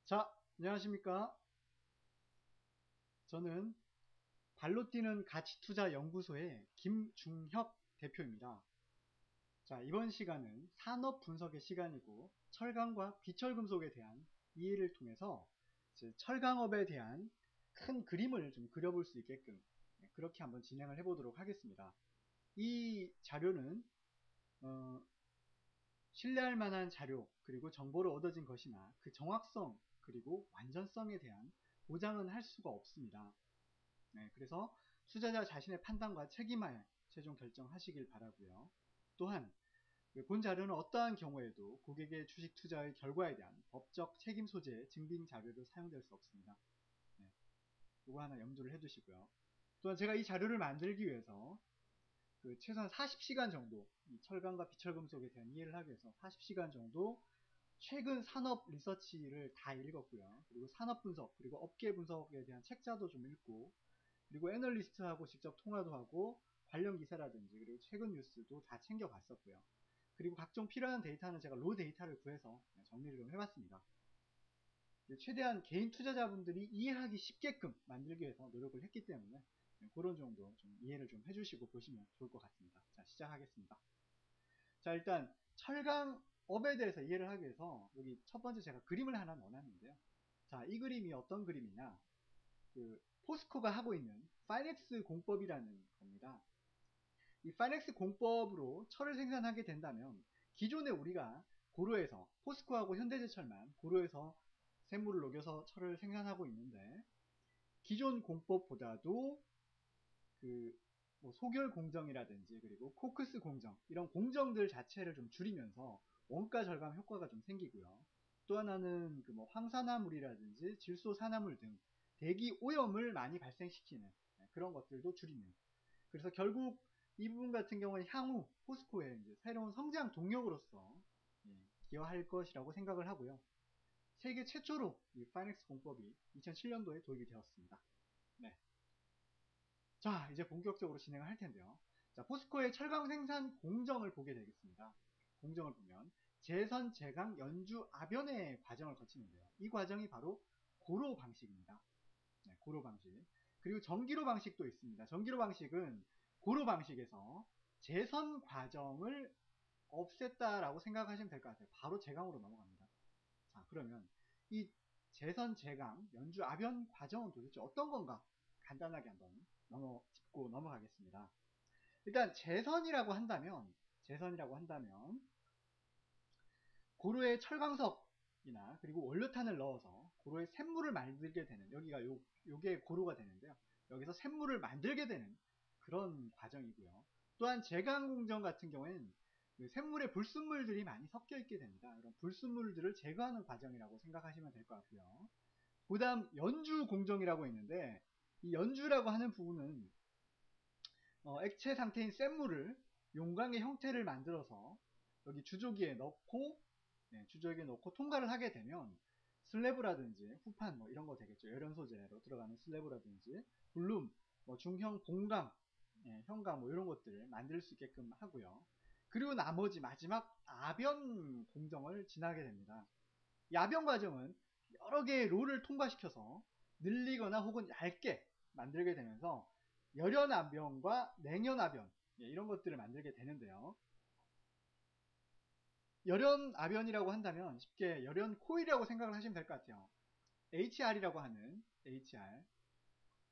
자, 안녕하십니까? 저는 발로 뛰는 가치투자연구소의 김중혁 대표입니다. 자, 이번 시간은 산업 분석의 시간이고 철강과 비철금속에 대한 이해를 통해서 철강업에 대한 큰 그림을 좀 그려볼 수 있게끔 그렇게 한번 진행을 해보도록 하겠습니다. 이 자료는 신뢰할 만한 자료 그리고 정보로 얻어진 것이나 그 정확성 그리고 완전성에 대한 보장은 할 수가 없습니다. 그래서 투자자 자신의 판단과 책임하에 최종 결정하시길 바라고요. 또한 본 자료는 어떠한 경우에도 고객의 주식 투자의 결과에 대한 법적 책임 소재의 증빙 자료로 사용될 수 없습니다. 이거 하나 염두를 해두시고요. 또한 제가 이 자료를 만들기 위해서 최소한 40시간 정도 이 철강과 비철금속에 대한 이해를 하기 위해서 40시간 정도 최근 산업 리서치를 다 읽었고요. 그리고 산업 분석 그리고 업계 분석에 대한 책자도 좀 읽고 그리고 애널리스트하고 직접 통화도 하고 관련 기사라든지 그리고 최근 뉴스도 다 챙겨봤었고요. 그리고 각종 필요한 데이터는 제가 로 데이터를 구해서 정리를 좀 해봤습니다. 최대한 개인 투자자분들이 이해하기 쉽게끔 만들기 위해서 노력을 했기 때문에 그런 정도 좀 이해를 좀 해주시고 보시면 좋을 것 같습니다. 자, 시작하겠습니다. 자, 일단 철강업에 대해서 이해를 하기 위해서 여기 첫 번째 제가 그림을 하나 넣어놨는데요. 자, 이 그림이 어떤 그림이냐, 포스코가 하고 있는 파이넥스 공법이라는 겁니다. 이 파이넥스 공법으로 철을 생산하게 된다면 기존에 우리가 고로에서 포스코하고 현대제철만 고로에서 샘물을 녹여서 철을 생산하고 있는데 기존 공법보다도 소결 공정이라든지 그리고 코크스 공정 이런 공정들 자체를 좀 줄이면서 원가 절감 효과가 좀 생기고요. 또 하나는 황산화물이라든지 질소산화물 등 대기 오염을 많이 발생시키는 그런 것들도 줄이는. 그래서 결국 이 부분 같은 경우는 향후 포스코의 이제 새로운 성장 동력으로서 기여할 것이라고 생각을 하고요. 세계 최초로 이 파이넥스 공법이 2007년도에 도입이 되었습니다. 네. 자, 이제 본격적으로 진행을 할 텐데요. 자, 포스코의 철강 생산 공정을 보게 되겠습니다. 공정을 보면 제선, 제강, 연주, 압연의 과정을 거치는데요. 이 과정이 바로 고로 방식입니다. 네, 고로 방식. 그리고 전기로 방식도 있습니다. 전기로 방식은 고로 방식에서 제선 과정을 없앴다라고 생각하시면 될 것 같아요. 바로 제강으로 넘어갑니다. 자, 그러면 이 제선, 제강, 연주, 압연 과정은 도대체 어떤 건가? 간단하게 한번 짚고 넘어가겠습니다. 일단 제선이라고 한다면 고루에 철광석이나 그리고 원료탄을 넣어서 고루에 샘물을 만들게 되는, 요게 고루가 되는데요. 여기서 샘물을 만들게 되는 그런 과정이고요. 또한 제강 공정 같은 경우에는 샘물에 불순물들이 많이 섞여 있게 됩니다. 그런 불순물들을 제거하는 과정이라고 생각하시면 될 것 같고요. 그 다음 연주 공정이라고 있는데, 이 연주라고 하는 부분은 액체 상태인 샘물을 용광의 형태를 만들어서 여기 주조기에 넣고 통과를 하게 되면 슬래브라든지 후판 이런 거 되겠죠. 열연 소재로 들어가는 슬래브라든지 블룸, 중형 봉강, 형강 이런 것들을 만들 수 있게끔 하고요. 그리고 나머지 마지막 압연 공정을 지나게 됩니다. 이 압연 과정은 여러 개의 롤을 통과시켜서 늘리거나 혹은 얇게 만들게 되면서 열연압연과 냉연압연 이런 것들을 만들게 되는데요. 열연압연이라고 한다면 쉽게 열연코일이라고 생각을 하시면 될 것 같아요. HR이라고 하는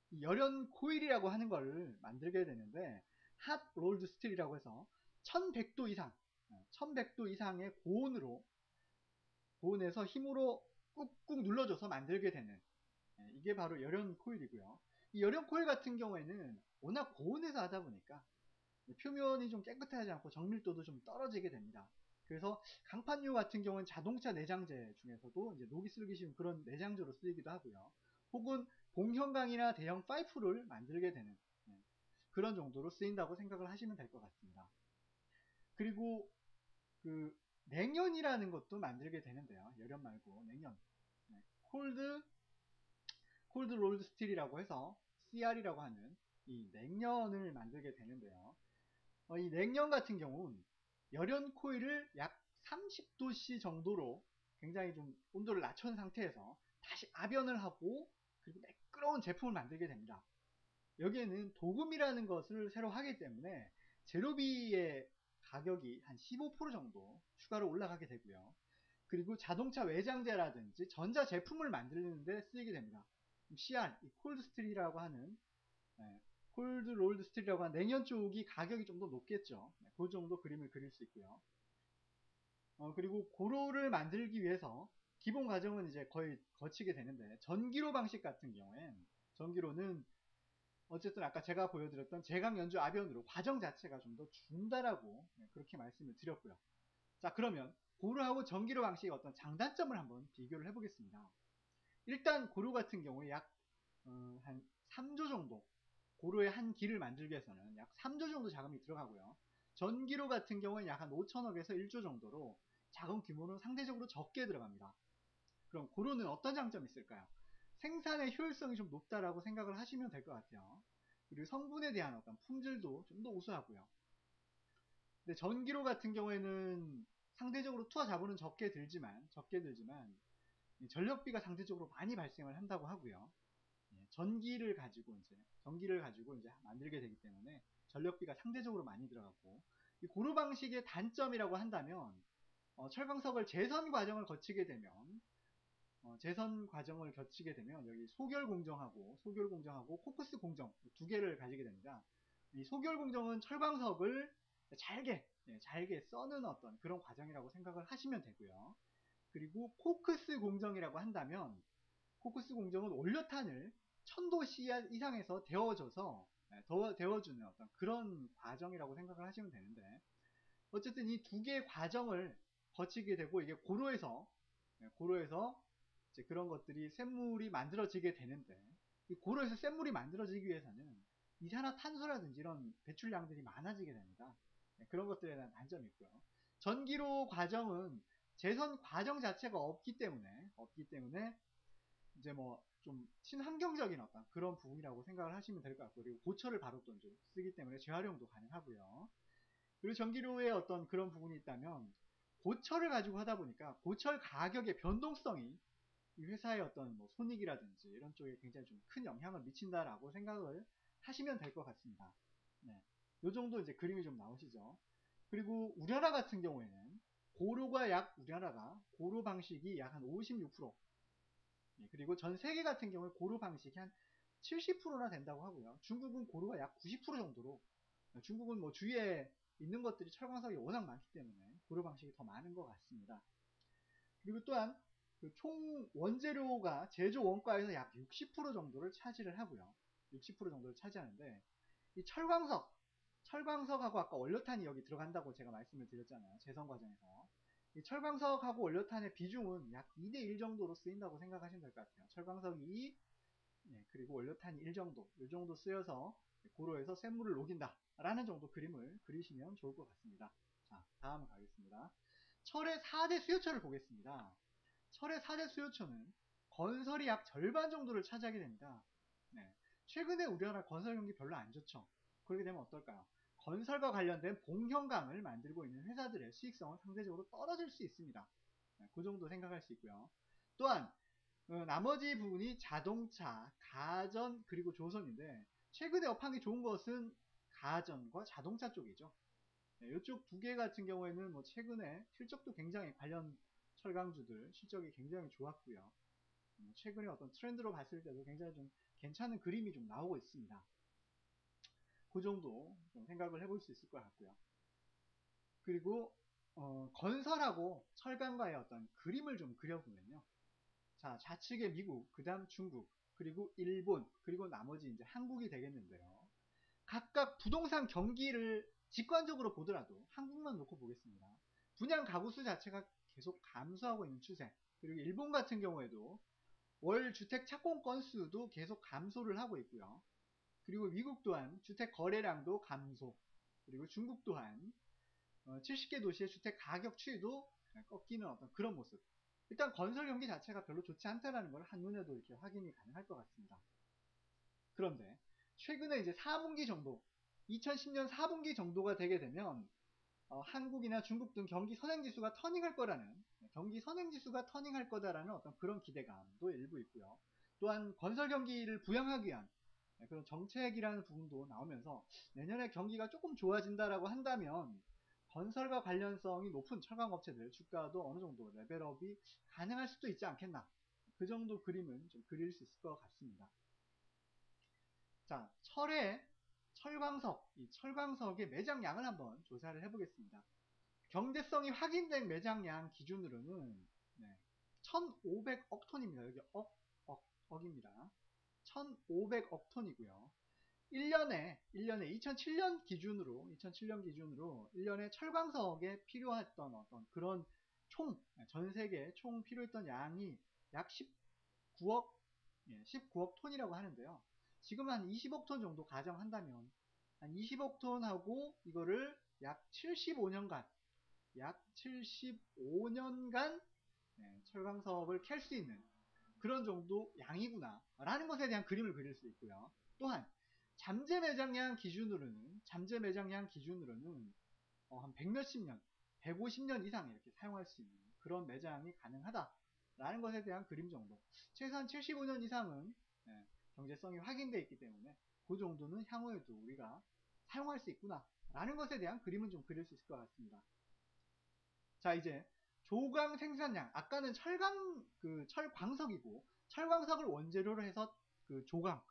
이 열연코일이라고 하는 걸 만들게 되는데 핫 롤드 스틸이라고 해서 1100도 이상의 고온에서 힘으로 꾹꾹 눌러줘서 만들게 되는 이게 바로 열연 코일이고요. 이 열연 코일 같은 경우에는 워낙 고온에서 하다 보니까 표면이 좀 깨끗하지 않고 정밀도도 좀 떨어지게 됩니다. 그래서 강판유 같은 경우는 자동차 내장재 중에서도 이제 녹이 쓰기 쉬운 그런 내장재로 쓰이기도 하고요. 혹은 봉형강이나 대형 파이프를 만들게 되는 그런 정도로 쓰인다고 생각을 하시면 될 것 같습니다. 그리고 냉연이라는 것도 만들게 되는데요. 열연 말고 냉연. 콜드 롤드 스틸이라고 해서 CR이라고 하는 이 냉연을 만들게 되는데요. 이 냉연 같은 경우는 열연 코일을 약 30도씨 정도로 굉장히 좀 온도를 낮춘 상태에서 다시 압연을 하고 그리고 매끄러운 제품을 만들게 됩니다. 여기에는 도금이라는 것을 새로 하기 때문에 제로비의 가격이 한 15% 정도 추가로 올라가게 되고요. 그리고 자동차 외장재라든지 전자 제품을 만드는데 쓰이게 됩니다. CR, 콜드 스틸이라고 하는 콜드 롤드 스틸이라고 하는 냉연 쪽이 가격이 좀 더 높겠죠. 그 정도 그림을 그릴 수 있고요. 그리고 고로를 만들기 위해서 기본 과정은 이제 거의 거치게 되는데, 전기로 방식 같은 경우엔 전기로는 어쨌든 아까 제가 보여드렸던 제강 연주 압연으로 과정 자체가 좀 더 준다라고 그렇게 말씀을 드렸고요. 자, 그러면 고로하고 전기로 방식의 어떤 장단점을 한번 비교를 해보겠습니다. 일단 고로 같은 경우에 약 한 3조 정도, 고로의 한 기를 만들기 위해서는 약 3조 정도 자금이 들어가고요. 전기로 같은 경우는 약 한 5천억에서 1조 정도로 자금 규모는 상대적으로 적게 들어갑니다. 그럼 고로는 어떤 장점이 있을까요? 생산의 효율성이 좀 높다라고 생각을 하시면 될 것 같아요. 그리고 성분에 대한 어떤 품질도 좀 더 우수하고요. 근데 전기로 같은 경우에는 상대적으로 투하 자본은 적게 들지만 전력비가 상대적으로 많이 발생을 한다고 하고요. 전기를 가지고 이제 만들게 되기 때문에 전력비가 상대적으로 많이 들어가고, 이 고루 방식의 단점이라고 한다면 철광석을 재선 과정을 거치게 되면 여기 소결 공정하고 코크스 공정 두 개를 가지게 됩니다. 이 소결 공정은 철광석을 잘게 써는 어떤 그런 과정이라고 생각을 하시면 되고요. 그리고 코크스 공정이라고 한다면, 코크스 공정은 올려탄을 1000도 이상에서 데워주는 어떤 그런 과정이라고 생각을 하시면 되는데, 어쨌든 이 두 개의 과정을 거치게 되고, 이게 고로에서 이제 그런 것들이 샘물이 만들어지게 되는데, 이 고로에서 샘물이 만들어지기 위해서는 이산화탄소라든지 이런 배출량들이 많아지게 됩니다. 그런 것들에 대한 단점이 있고요. 전기로 과정은 재선 과정 자체가 없기 때문에 이제 뭐 좀 친환경적인 어떤 그런 부분이라고 생각을 하시면 될 것 같고, 그리고 고철을 바로 또 쓰기 때문에 재활용도 가능하고요. 그리고 전기료의 어떤 그런 부분이 있다면, 고철을 가지고 하다 보니까 고철 가격의 변동성이 이 회사의 어떤 뭐 손익이라든지 이런 쪽에 굉장히 좀 큰 영향을 미친다라고 생각을 하시면 될 것 같습니다. 네. 요 정도 이제 그림이 좀 나오시죠. 그리고 우려라 같은 경우에는 고로 방식이 약 한 56%, 그리고 전 세계 같은 경우에 고로 방식이 한 70%나 된다고 하고요. 중국은 고로가 약 90% 정도로, 중국은 뭐 주위에 있는 것들이 철광석이 워낙 많기 때문에 고로 방식이 더 많은 것 같습니다. 그리고 또한 그총 원재료가 제조 원가에서 약 60% 정도를 차지를 하고요. 60% 정도를 차지하는데, 이 철광석하고 아까 원료탄이 여기 들어간다고 제가 말씀을 드렸잖아요. 재성 과정에서. 이 철광석하고 원료탄의 비중은 약 2대1 정도로 쓰인다고 생각하시면 될 것 같아요. 철광석이 2, 그리고 원료탄이 1 정도, 이 정도 쓰여서 고로에서 샘물을 녹인다 라는 정도 그림을 그리시면 좋을 것 같습니다. 자, 다음 가겠습니다. 철의 4대 수요처를 보겠습니다. 철의 4대 수요처는 건설이 약 절반 정도를 차지하게 됩니다. 최근에 우리나라 건설 경기 별로 안 좋죠. 그렇게 되면 어떨까요? 건설과 관련된 봉형강을 만들고 있는 회사들의 수익성은 상대적으로 떨어질 수 있습니다. 그 정도 생각할 수 있고요. 또한 나머지 부분이 자동차, 가전, 그리고 조선인데, 최근에 업황이 좋은 것은 가전과 자동차 쪽이죠. 이쪽 두 개 같은 경우에는 뭐 최근에 실적도 굉장히 관련 철강주들 실적이 굉장히 좋았고요. 최근에 어떤 트렌드로 봤을 때도 굉장히 좀 괜찮은 그림이 좀 나오고 있습니다. 그 정도 좀 생각을 해볼 수 있을 것 같고요. 그리고 건설하고 철강과의 어떤 그림을 좀 그려보면요. 자, 좌측에 미국, 그 다음 중국, 그리고 일본, 그리고 나머지 이제 한국이 되겠는데요. 각각 부동산 경기를 직관적으로 보더라도 한국만 놓고 보겠습니다. 분양 가구 수 자체가 계속 감소하고 있는 추세. 그리고 일본 같은 경우에도 월 주택 착공 건수도 계속 감소를 하고 있고요. 그리고 미국 또한 주택 거래량도 감소. 그리고 중국 또한 70개 도시의 주택 가격 추이도 꺾이는 어떤 그런 모습. 일단 건설 경기 자체가 별로 좋지 않다는 걸 한눈에도 이렇게 확인이 가능할 것 같습니다. 그런데 최근에 이제 4분기 정도, 2010년 4분기 정도가 되게 되면 한국이나 중국 등 경기 선행지수가 터닝할 거라는 경기 선행지수가 터닝할 거다라는 어떤 그런 기대감도 일부 있고요. 또한 건설 경기를 부양하기 위한 그런 정책이라는 부분도 나오면서 내년에 경기가 조금 좋아진다라고 한다면 건설과 관련성이 높은 철강업체들 주가도 어느 정도 레벨업이 가능할 수도 있지 않겠나. 그 정도 그림은 좀 그릴 수 있을 것 같습니다. 자, 철광석, 이 철광석의 매장량을 한번 조사를 해보겠습니다. 경제성이 확인된 매장량 기준으로는 1,500억 톤입니다. 여기 억입니다. 1,500억 톤이고요. 1년에 2007년 기준으로 1년에 철광석에 필요했던 어떤 그런 전 세계 총 필요했던 양이 약 19억 톤이라고 하는데요. 지금 한 20억 톤 정도 가정한다면 한 20억 톤하고 이거를 약 75년간 철광석을 캘 수 있는 그런 정도 양이구나 라는 것에 대한 그림을 그릴 수 있고요. 또한 잠재 매장량 기준으로는 한 100몇십 년, 150년 이상 이렇게 사용할 수 있는 그런 매장이 가능하다라는 것에 대한 그림 정도. 최소한 75년 이상은 경제성이 확인되어 있기 때문에 그 정도는 향후에도 우리가 사용할 수 있구나 라는 것에 대한 그림은 좀 그릴 수 있을 것 같습니다. 자, 이제 조광 생산량. 아까는 철광석이고 철광석을 원재료로 해서 그 조광,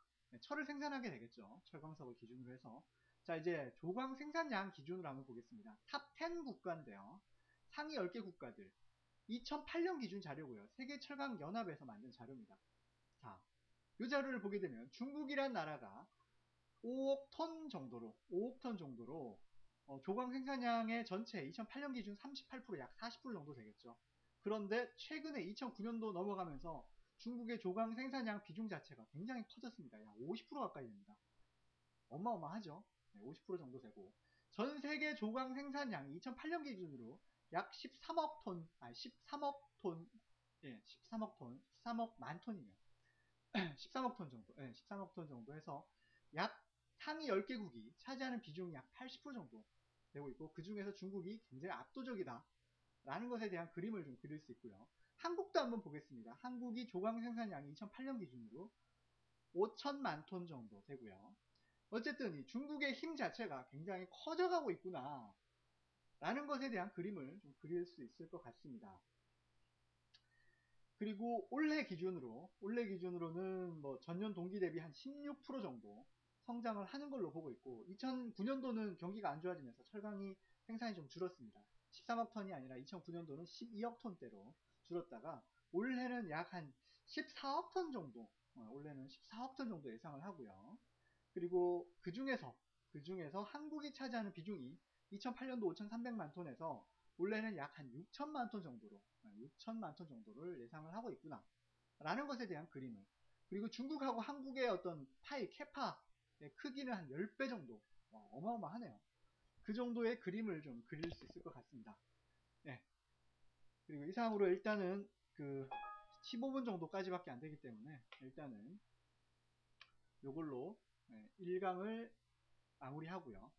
철을 생산하게 되겠죠. 철광석을 기준으로 해서. 자, 이제 조광 생산량 기준으로 한번 보겠습니다. 탑 10 국가인데요. 상위 10개 국가들. 2008년 기준 자료고요. 세계철강연합에서 만든 자료입니다. 자, 이 자료를 보게 되면 중국이란 나라가 5억 톤 정도로 조광 생산량의 전체 2008년 기준 38%, 약 40% 정도 되겠죠. 그런데 최근에 2009년도 넘어가면서 중국의 조광 생산량 비중 자체가 굉장히 커졌습니다. 약 50% 가까이 됩니다. 어마어마하죠. 50% 정도 되고 전 세계 조광 생산량이 2008년 기준으로 약 13억 만 톤이에요. 13억 톤 정도 해서 약 상위 10개국이 차지하는 비중이 약 80% 정도 되고 있고, 그 중에서 중국이 굉장히 압도적이다 라는 것에 대한 그림을 좀 그릴 수 있고요. 한국도 한번 보겠습니다. 한국이 조광 생산량이 2008년 기준으로 5천만 톤 정도 되고요. 어쨌든 이 중국의 힘 자체가 굉장히 커져가고 있구나 라는 것에 대한 그림을 좀 그릴 수 있을 것 같습니다. 그리고 올해 기준으로는 뭐 전년 동기 대비 한 16% 정도 성장을 하는 걸로 보고 있고, 2009년도는 경기가 안 좋아지면서 철강이 생산이 좀 줄었습니다. 13억 톤이 아니라 2009년도는 12억 톤대로 줄었다가 올해는 약 한 14억 톤 정도, 예상을 하고요. 그리고 그 중에서 한국이 차지하는 비중이 2008년도 5,300만 톤에서 올해는 약 한 6천만 톤 정도를 예상을 하고 있구나 라는 것에 대한 그림을, 그리고 중국하고 한국의 어떤 캐파의 크기는 한 10배 정도, 어마어마하네요. 그 정도의 그림을 좀 그릴 수 있을 것 같습니다. 네. 그리고 이상으로 일단은 그 15분 정도까지밖에 안 되기 때문에 일단은 요걸로 1강을 마무리하고요.